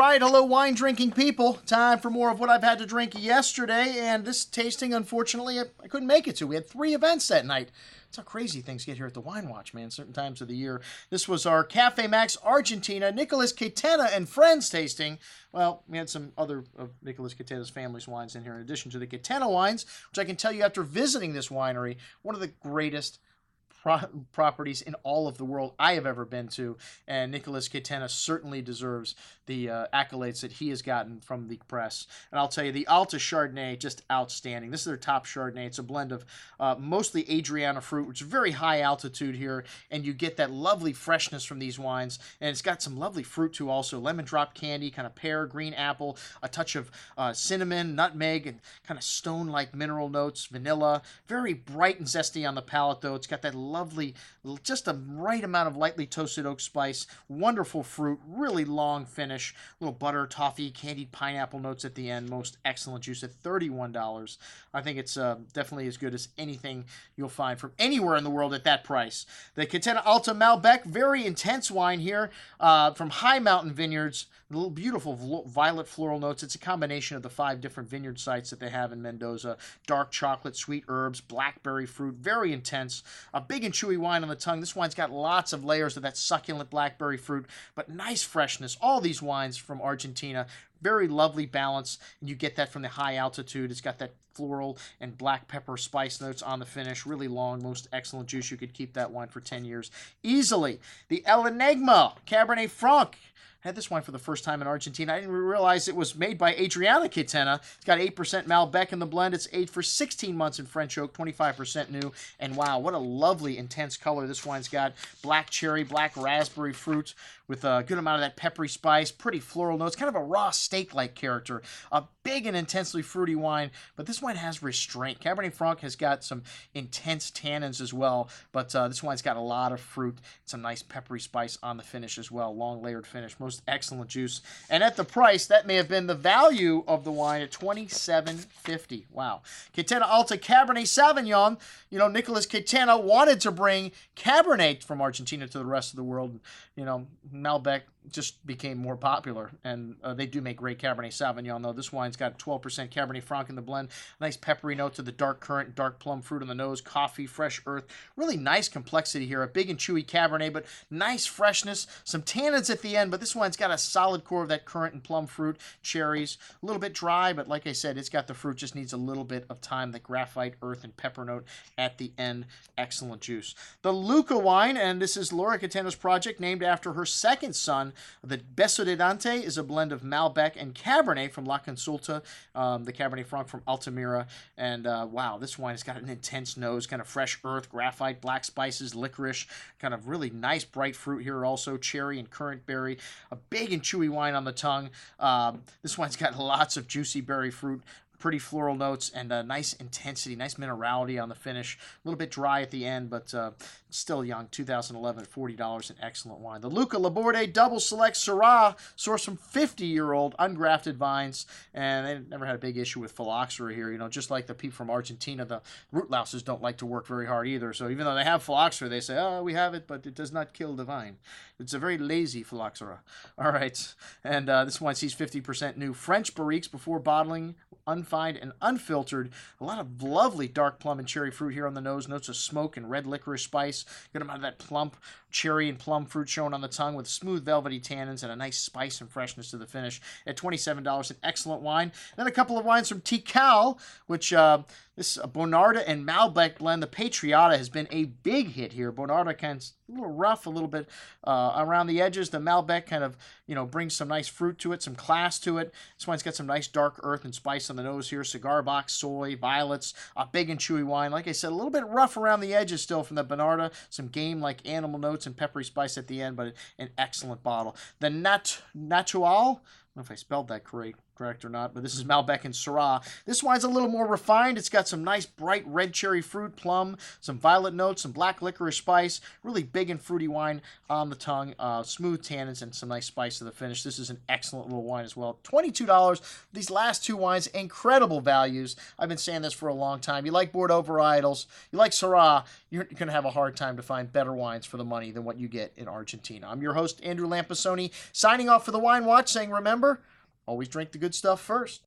right, hello wine drinking people. Time for more of what I've had to drink yesterday, and this tasting, unfortunately, I couldn't make it to. We had 3 events that night. That's how crazy things get here at the Wine Watch, man, certain times of the year. This was our Cafe Max Argentina, Nicolas Catena and Friends tasting. Well, we had some other of Nicolas Catena's family's wines in here, in addition to the Catena wines, which I can tell you after visiting this winery, one of the greatest properties in all of the world I have ever been to, and Nicolas Catena certainly deserves the accolades that he has gotten from the press. And I'll tell you, the Alta Chardonnay, just outstanding. This is their top Chardonnay. It's a blend of mostly Adriana fruit, which is very high altitude here, and you get that lovely freshness from these wines, and it's got some lovely fruit too also. Lemon drop candy, kind of pear, green apple, a touch of cinnamon, nutmeg, and kind of stone-like mineral notes, vanilla. Very bright and zesty on the palate, though. It's got that lovely, just a right amount of lightly toasted oak spice, wonderful fruit, really long finish, little butter, toffee, candied pineapple notes at the end, most excellent juice at $31. I think it's definitely as good as anything you'll find from anywhere in the world at that price. The Tenha Alta Malbec, very intense wine here from High Mountain Vineyards. Little beautiful violet floral notes. It's a combination of the 5 different vineyard sites that they have in Mendoza. Dark chocolate, sweet herbs, blackberry fruit, very intense. A big and chewy wine on the tongue. This wine's got lots of layers of that succulent blackberry fruit, but nice freshness. All these wines from Argentina, very lovely balance, and you get that from the high altitude. It's got that floral and black pepper spice notes on the finish. Really long, most excellent juice. You could keep that wine for 10 years easily. The Enigma Cabernet Franc. I had this wine for the first time in Argentina. I didn't realize it was made by Adriana Catena. It's got 8% Malbec in the blend. It's aged for 16 months in French oak, 25% new. And wow, what a lovely, intense color this wine's got. Black cherry, black raspberry fruit with a good amount of that peppery spice, pretty floral notes, kind of a raw steak-like character. A big and intensely fruity wine, but this wine has restraint. Cabernet Franc has got some intense tannins as well, but this wine's got a lot of fruit, some nice peppery spice on the finish as well. Long layered finish, most excellent juice. And at the price, that may have been the value of the wine at $27.50. Wow. Catena Alta Cabernet Sauvignon. You know, Nicolas Catena wanted to bring Cabernet from Argentina to the rest of the world. You know, Malbec just became more popular, and they do make great Cabernet Sauvignon, though. This wine's got 12% Cabernet Franc in the blend. Nice peppery note to the dark currant, dark plum fruit on the nose, coffee, fresh earth. Really nice complexity here. A big and chewy Cabernet, but nice freshness. Some tannins at the end, but this wine's got a solid core of that currant and plum fruit, cherries. A little bit dry, but like I said, it's got the fruit, just needs a little bit of time. The graphite, earth, and pepper note at the end. Excellent juice. The Luca wine, and this is Laura Catena's project, named after her second son. The Casa de Dante is a blend of Malbec and Cabernet from La Consulta, the Cabernet Franc from Altamira, and wow, this wine has got an intense nose, kind of fresh earth, graphite, black spices, licorice, kind of really nice bright fruit here also, cherry and currant berry, a big and chewy wine on the tongue. This wine's got lots of juicy berry fruit, pretty floral notes, and a nice intensity, nice minerality on the finish. A little bit dry at the end, but still young. 2011 at $40, an excellent wine. The Luca Laborde Double Select Syrah, sourced from 50-year-old ungrafted vines, and they never had a big issue with phylloxera here. You know, just like the people from Argentina, the root louses don't like to work very hard either. So even though they have phylloxera, they say, oh, we have it, but it does not kill the vine. It's a very lazy phylloxera. All right, and this one sees 50% new French barriques before bottling, unfined and unfiltered. A lot of lovely dark plum and cherry fruit here on the nose. Notes of smoke and red licorice spice. Good amount of that plump cherry and plum fruit shown on the tongue with smooth velvety tannins and a nice spice and freshness to the finish at $27. An excellent wine. And then a couple of wines from Tikal, which this Bonarda and Malbec blend. The Patriota has been a big hit here. Bonarda kind of a little rough, a little bit around the edges. The Malbec kind of, you know, brings some nice fruit to it, some class to it. This wine's got some nice dark earth and spice on the nose here. Cigar box, soy, violets, a big and chewy wine. Like I said, a little bit rough around the edges still from the Bonarda. Some game-like animal notes and peppery spice at the end, but an excellent bottle. The Natural, I don't know if I spelled that correct or not, but this is Malbec and Syrah. This wine's a little more refined. It's got some nice bright red cherry fruit, plum, some violet notes, some black licorice spice. Really big and fruity wine on the tongue. Smooth tannins and some nice spice to the finish. This is an excellent little wine as well. $22. These last two wines, incredible values. I've been saying this for a long time. You like Bordeaux varietals, you like Syrah, you're going to have a hard time to find better wines for the money than what you get in Argentina. I'm your host, Andrew Lampasoni, signing off for the Wine Watch, saying remember, always drink the good stuff first.